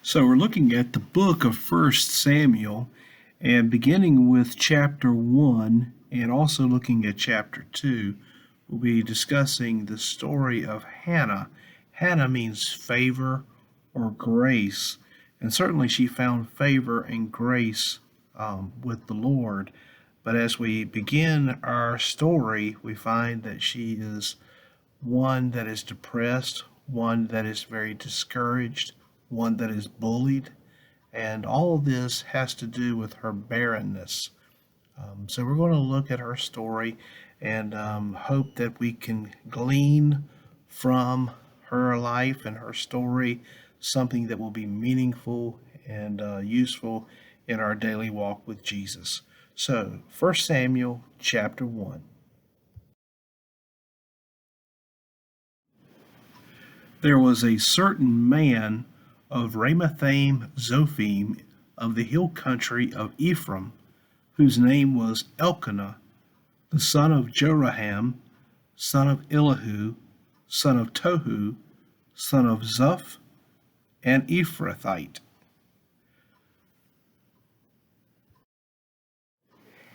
So we're looking at the book of First Samuel and beginning with chapter 1 and also looking at chapter 2, we'll be discussing the story of Hannah. Hannah means favor or grace, and certainly she found favor and grace with the Lord. But as we begin our story, we find that she is one that is depressed, one that is very discouraged, one that is bullied, and all of this has to do with her barrenness. So we're going to look at her story and hope that we can glean from her life and her story something that will be meaningful and useful in our daily walk with Jesus. So, 1 Samuel chapter 1. There was a certain man of Ramathaim Zophim of the hill country of Ephraim, whose name was Elkanah, the son of Jeroham, son of Elihu, son of Tohu, son of Zuph, an Ephrathite.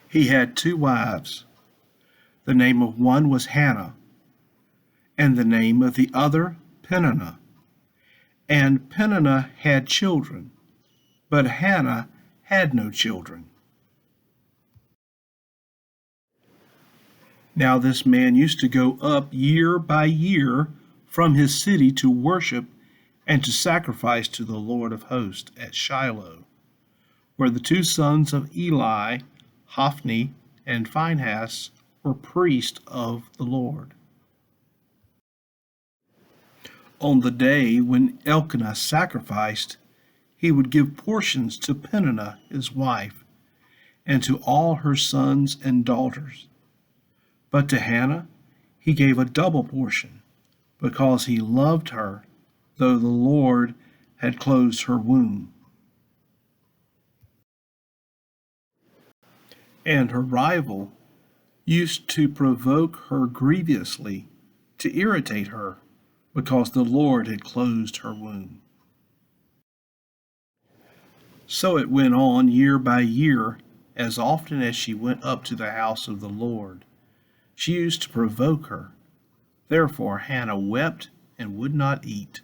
He had 2 wives. The name of one was Hannah, and the name of the other Peninnah. And Peninnah had children, but Hannah had no children. Now this man used to go up year by year from his city to worship and to sacrifice to the Lord of hosts at Shiloh, where the 2 sons of Eli, Hophni and Phinehas, were priests of the Lord. On the day when Elkanah sacrificed, he would give portions to Peninnah his wife, and to all her sons and daughters. But to Hannah he gave a double portion, because he loved her, though the Lord had closed her womb. And her rival used to provoke her grievously, to irritate her, because the Lord had closed her womb. So it went on year by year, as often as she went up to the house of the Lord. She used to provoke her. Therefore Hannah wept and would not eat.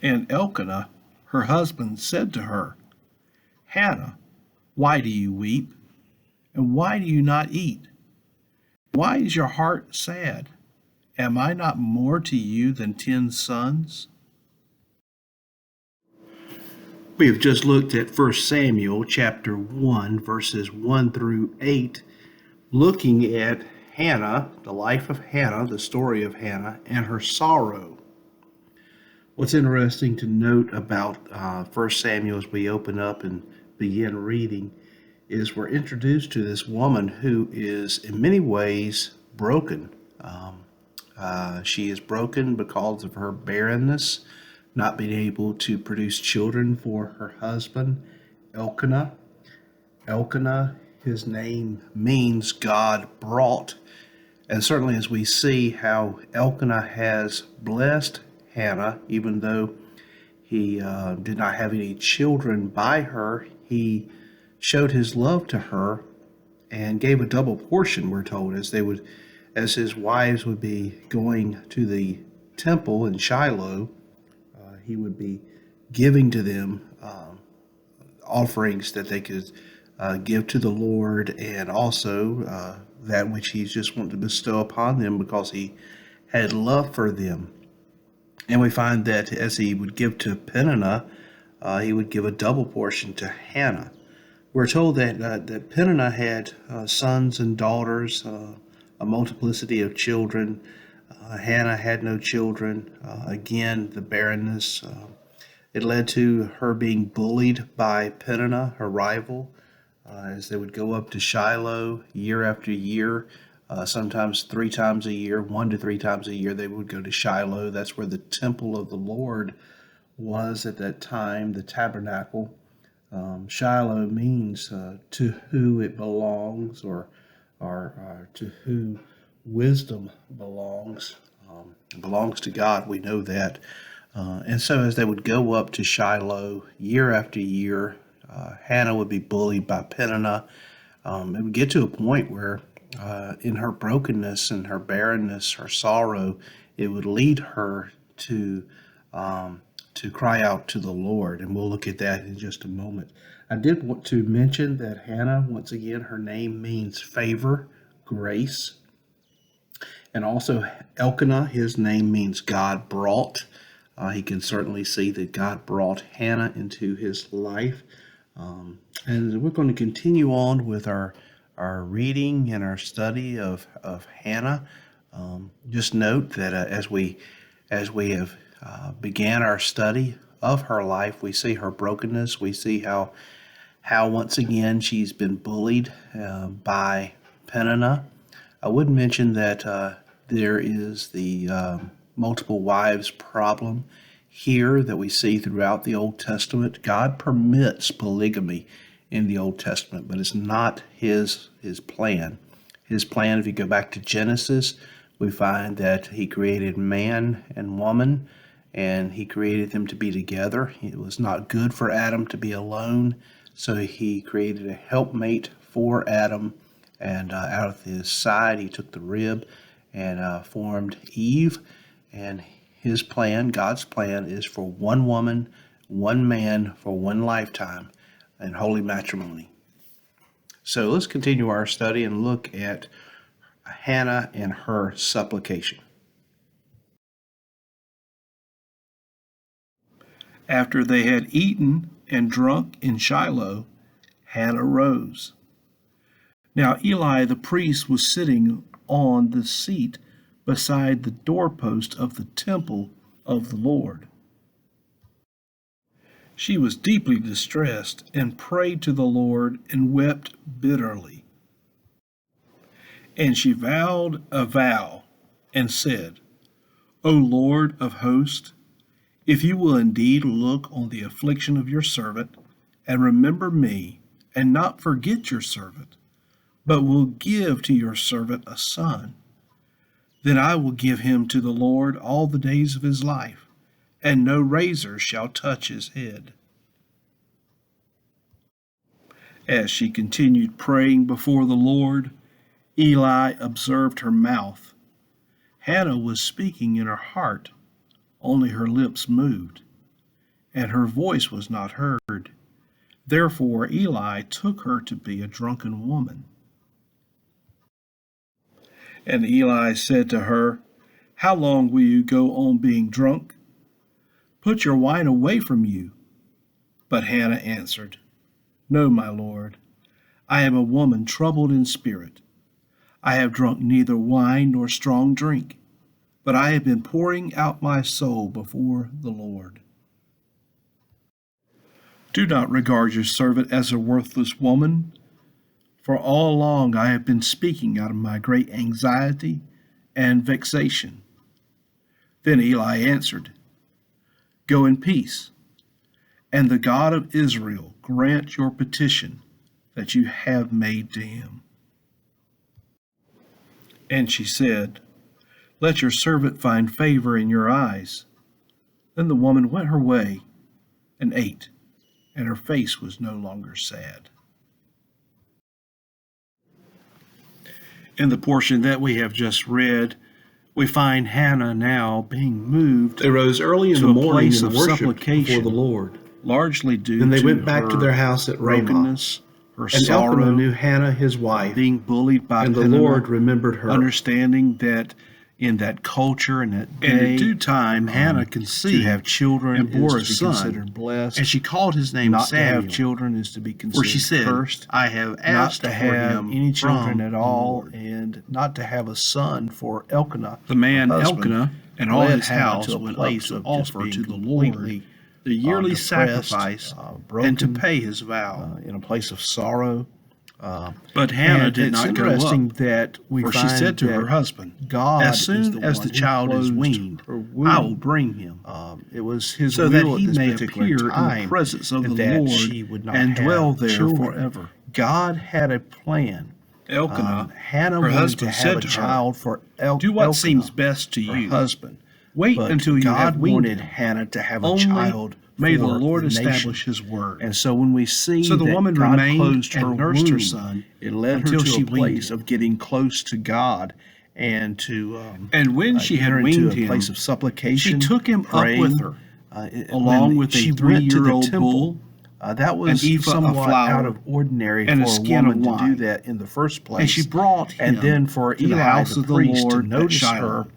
And Elkanah, her husband, said to her, Hannah, why do you weep? And why do you not eat? Why is your heart sad? Am I not more to you than 10 sons? We have just looked at 1 Samuel chapter 1, verses 1 through 8, looking at Hannah, the life of Hannah, the story of Hannah, and her sorrow. What's interesting to note about 1 Samuel as we open up and begin reading is we're introduced to this woman who is in many ways broken. She is broken because of her barrenness, not being able to produce children for her husband, Elkanah. Elkanah, his name means God brought. And certainly as we see how Elkanah has blessed Hannah, even though he did not have any children by her, he showed his love to her and gave a double portion, we're told, as his wives would be going to the temple in Shiloh. He would be giving to them offerings that they could give to the Lord, and also that which he just wanted to bestow upon them because he had love for them. And we find that as he would give to Peninnah, he would give a double portion to Hannah. We're told that Peninnah had sons and daughters, a multiplicity of children. Hannah had no children. Again, the barrenness. It led to her being bullied by Peninnah, her rival, as they would go up to Shiloh year after year. Sometimes 3 times a year, 1 to 3 times a year, they would go to Shiloh. That's where the temple of the Lord was at that time, the tabernacle. Shiloh means to who it belongs, or to who wisdom belongs. It belongs to God, we know that. And so as they would go up to Shiloh year after year, Hannah would be bullied by Peninnah. It would get to a point where in her brokenness and her barrenness, her sorrow, it would lead her to cry out to the Lord. And we'll look at that in just a moment. I did want to mention that Hannah, once again, her name means favor, grace. And also Elkanah, his name means God brought. He can certainly see that God brought Hannah into his life. And we're going to continue on with our reading and our study of Hannah. Just note that as we have began our study of her life, we see her brokenness. We see how once again she's been bullied by Peninnah. I would mention that there is the multiple wives problem here that we see throughout the Old Testament. God permits polygamy in the Old Testament, but it's not his plan. His plan, if you go back to Genesis, we find that he created man and woman, and he created them to be together. It was not good for Adam to be alone, so he created a helpmate for Adam, and out of his side he took the rib and formed Eve. And his plan, God's plan, is for one woman, one man, for one lifetime in holy matrimony. So let's continue our study and look at Hannah and her supplication. After they had eaten and drunk in Shiloh, Hannah rose. Now Eli the priest was sitting on the seat beside the doorpost of the temple of the Lord. She was deeply distressed and prayed to the Lord and wept bitterly. And she vowed a vow and said, O Lord of hosts, if you will indeed look on the affliction of your servant and remember me and not forget your servant, but will give to your servant a son, then I will give him to the Lord all the days of his life, and no razor shall touch his head. As she continued praying before the Lord, Eli observed her mouth. Hannah was speaking in her heart, only her lips moved, and her voice was not heard. Therefore Eli took her to be a drunken woman. And Eli said to her, How long will you go on being drunk? Put your wine away from you. But Hannah answered, No, my lord, I am a woman troubled in spirit. I have drunk neither wine nor strong drink, but I have been pouring out my soul before the Lord. Do not regard your servant as a worthless woman, for all along I have been speaking out of my great anxiety and vexation. Then Eli answered, Go in peace, and the God of Israel grant your petition that you have made to him. And she said, Let your servant find favor in your eyes. Then the woman went her way and ate, and her face was no longer sad. In the portion that we have just read, we find Hannah now being moved. They rose early in the morning and worshiped before the Lord, largely due to then they went back to their house at Ramah. Her sorrow, Elkanah knew Hannah his wife, being bullied by Peninnah, and the Lord remembered her, understanding that in that culture and that day, and in due time, Hannah conceived, to have children and bore a son, considered blessed, and she called his name not Samuel. To have children is to be considered for she said, cursed. I have asked not to have any children at all, and not to have a son for Elkanah. The man Elkanah and all his house went up to offer to the Lord the yearly sacrifice and to pay his vow in a place of sorrow. But Hannah did not go up, that for she said to her husband, God, as soon as the child is weaned, I will bring him. It was his so will that he may appear in the presence of the Lord and dwell there forever. God had a plan. Elkanah, Hannah her husband, said to a child for do what seems best to you, husband. Wait but until you have God weaned wanted him. Hannah to have a Only child. may the for Lord the nation. establish his word. And so when we see So the that woman God remained closed and her nursed womb, her son it led her until to she a weaned place him. of getting close to God and to And when she had enter weaned into a him, place of she supplication. took him praying. up with her, When along with a she went to the 3-year-old temple, bull, that was an ephah of somewhat flour, out of ordinary and a for a skin of woman to do wine. that in the first place. And she brought him And then for to the Eli, house the of the priest, to Lord at notice Shiloh.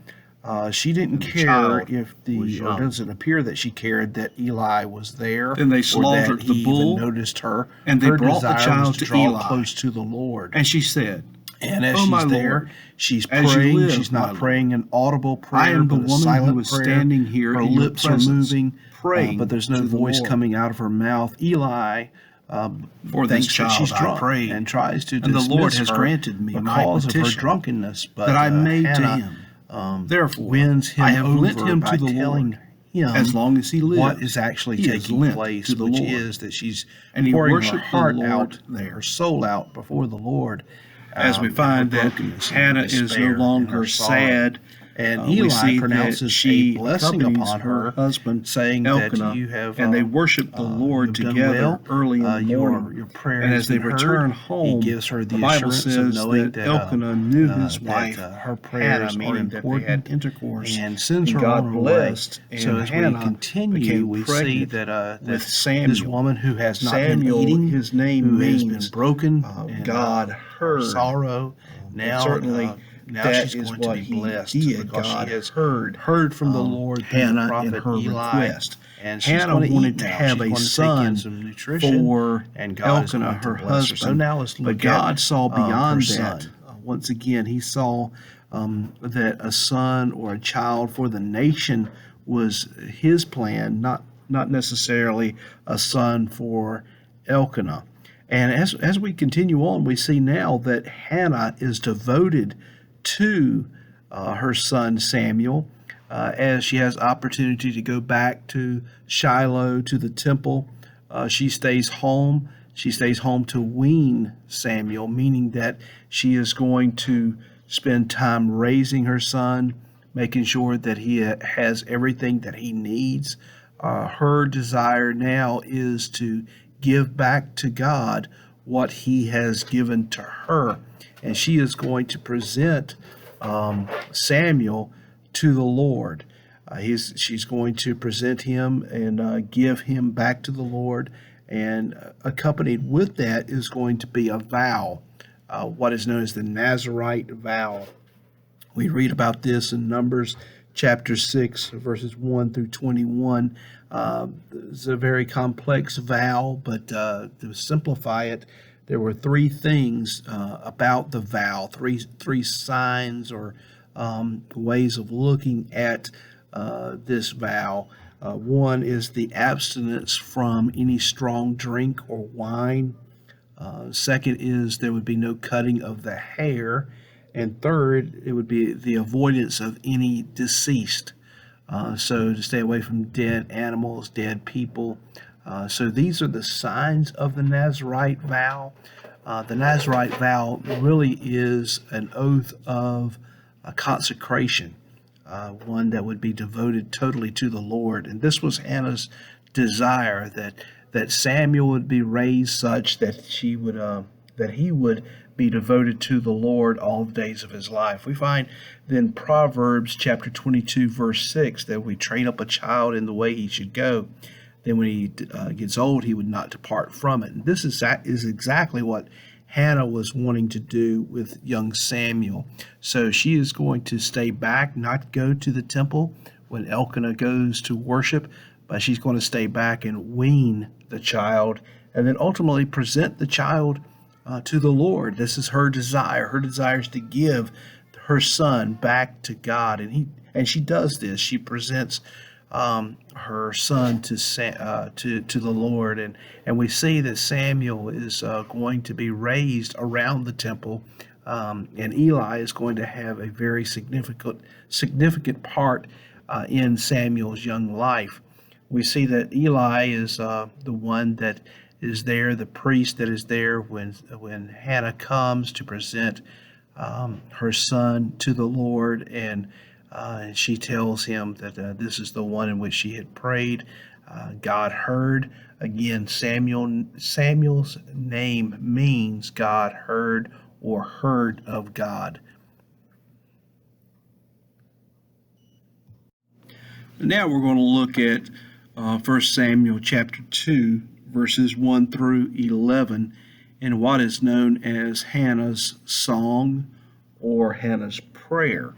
her, she didn't And the care child if was or young. doesn't appear that she cared that Eli was there. Then they or slaughtered that the he bull, even noticed her. and they Her brought the desire was child to to draw Eli. close to the Lord. And she said, And as "O my she's there, Lord, she's as you praying. live, She's my not Lord, praying an audible prayer, I am the but a woman silent who is prayer. standing here Her in your lips are presence, moving, praying but there's no to the voice Lord. coming out of her mouth. Eli For this thinks that she's child I drunk prayed, and tries to and the dismiss Lord has her granted me my because of her petition drunkenness. But that I made to Hannah him. Therefore, wins him I have lent over him by to the telling Lord. him As long as he lives, what is actually he is taking lent place, to the which Lord. is that she's And he pouring her worshiped the heart Lord out, there. her soul out before the Lord. As we and find her that brokenness and her Hannah is no despair and longer her sorrow. sad, And we Eli see that pronounces she a blessing accompanies upon her her, husband saying Elkanah, that you have and they worship the Lord you have done together well. early in the morning. Your prayer And has as they been heard. return He home, gives her the the Bible assurance of says knowing that Elkanah knew his wife, her prayers Hannah, are meaning that they had important, intercourse, and sends and her God on her blessed, way. and So as Hannah we continue, became we see pregnant that with this Samuel. woman who has not Samuel, been eating, his name who has been means broken, God heard. sorrow. Now, certainly now that she's is going what to be he blessed did. because God she has heard from the Lord through the Hannah in prophet her Eli. request, and she's Hannah going to wanted eat to now. have She's a going to take son in some nutrition, for and God is Elkanah, going to her bless her. So husband. now let's But look God at saw her beyond son. that. Once again, He saw that a son or a child for the nation was His plan, not necessarily a son for Elkanah. And as we continue on, we see now that Hannah is devoted to her son Samuel, as she has opportunity to go back to Shiloh, to the temple. She stays home. She stays home to wean Samuel, meaning that she is going to spend time raising her son, making sure that he has everything that he needs. Her desire now is to give back to God what He has given to her. And she is going to present Samuel to the Lord. She's going to present him and give him back to the Lord. And accompanied with that is going to be a vow, what is known as the Nazirite vow. We read about this in Numbers chapter 6, verses 1 through 21. It's a very complex vow, but to simplify it, there were three things about the vow, three signs or ways of looking at this vow. One is the abstinence from any strong drink or wine. Second is there would be no cutting of the hair. And third, it would be the avoidance of any deceased. So to stay away from dead animals, dead people. So these are the signs of the Nazirite vow. The Nazirite vow really is an oath of a consecration, one that would be devoted totally to the Lord. And this was Hannah's desire, that Samuel would be raised such that he would be devoted to the Lord all the days of his life. We find then Proverbs chapter 22 verse 6 that we train up a child in the way he should go. Then when he gets old, he would not depart from it. And this is exactly what Hannah was wanting to do with young Samuel. So she is going to stay back, not go to the temple when Elkanah goes to worship, but she's going to stay back and wean the child and then ultimately present the child to the Lord. This is her desire. Her desire is to give her son back to God, and she does this. She presents her son to the Lord, and we see that Samuel is going to be raised around the temple, and Eli is going to have a very significant part in Samuel's young life. We see that Eli is the one that is there, the priest that is there when Hannah comes to present her son to the Lord, and and she tells him that this is the one in which she had prayed. God heard. Again, Samuel's name means God heard or heard of God. Now we're going to look at 1 Samuel chapter 2, verses 1 through 11, in what is known as Hannah's song or Hannah's prayer.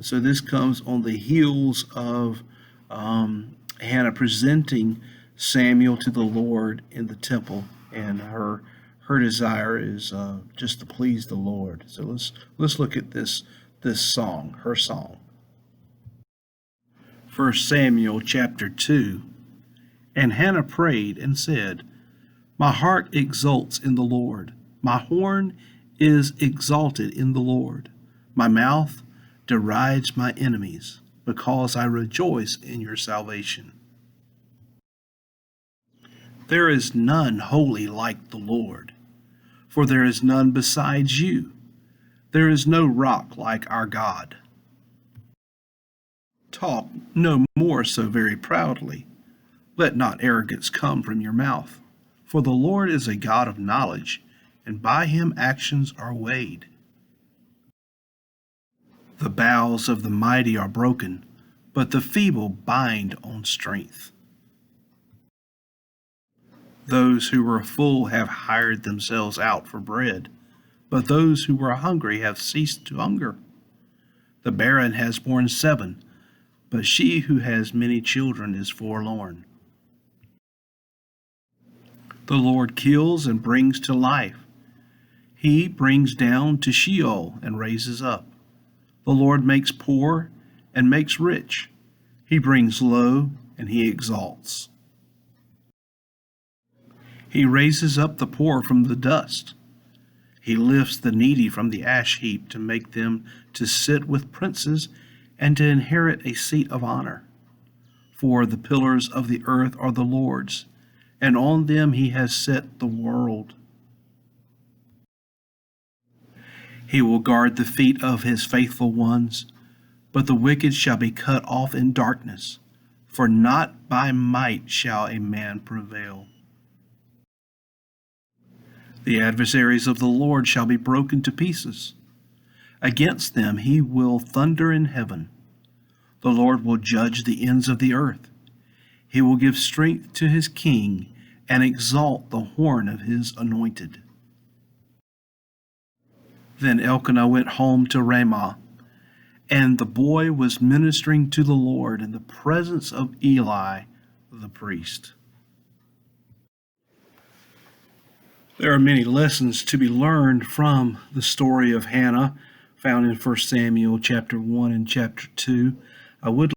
So this comes on the heels of Hannah presenting Samuel to the Lord in the temple, and her desire is just to please the Lord. So let's look at this song, her song. 1 Samuel chapter 2. And Hannah prayed and said, My heart exults in the Lord. My horn is exalted in the Lord. My mouth derides my enemies, because I rejoice in your salvation. There is none holy like the Lord, for there is none besides you. There is no rock like our God. Talk no more so very proudly. Let not arrogance come from your mouth. For the Lord is a God of knowledge, and by him actions are weighed. The bows of the mighty are broken, but the feeble bind on strength. Those who were full have hired themselves out for bread, but those who were hungry have ceased to hunger. The barren has borne 7, but she who has many children is forlorn. The Lord kills and brings to life. He brings down to Sheol and raises up. The Lord makes poor and makes rich. He brings low and he exalts. He raises up the poor from the dust. He lifts the needy from the ash heap to make them to sit with princes and to inherit a seat of honor. For the pillars of the earth are the Lord's, and on them he has set the world. He will guard the feet of his faithful ones, but the wicked shall be cut off in darkness, for not by might shall a man prevail. The adversaries of the Lord shall be broken to pieces. Against them he will thunder in heaven. The Lord will judge the ends of the earth. He will give strength to his king and exalt the horn of his anointed. Then Elkanah went home to Ramah, and the boy was ministering to the Lord in the presence of Eli the priest. There are many lessons to be learned from the story of Hannah, found in 1 Samuel chapter 1 and chapter 2. I would